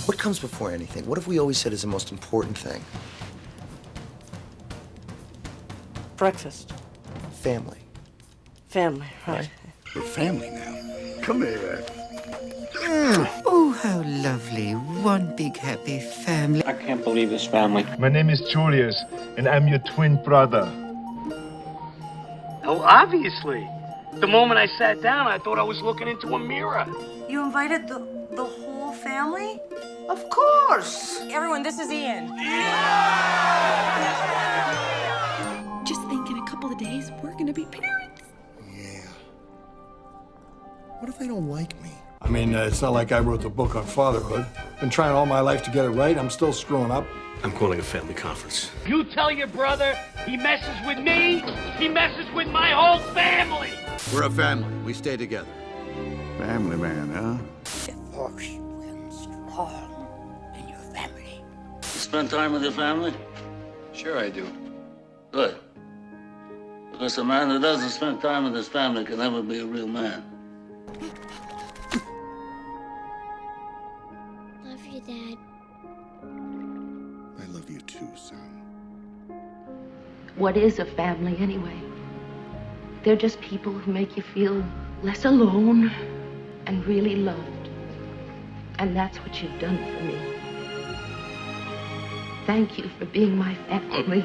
What comes before anything? What have we always said is the most important thing? Breakfast. Family. Family, right. We're family now. Come here. Oh, how lovely. One big happy family. I can't believe this family. My name is Julius, and I'm your twin brother. Oh, obviously. The moment I sat down, I thought I was looking into a mirror. You invited the whole family? Of course. Everyone, this is Ian. Just think, in a couple of days, we're gonna be parents. Yeah. What if they don't like me? I mean, it's not like I wrote the book on fatherhood. Been trying all my life to get it right. I'm still screwing up. I'm calling a family conference. You tell your brother he messes with me, he messes with my whole family. We're a family. We stay together. Family man, huh? The force will strong in your family. Spend time with your family? Sure I do. Good. Because a man that doesn't spend time with his family can never be a real man. Love you, Dad. I love you too, son. What is a family, anyway? They're just people who make you feel less alone and really loved. And that's what you've done for me. Thank you for being my family.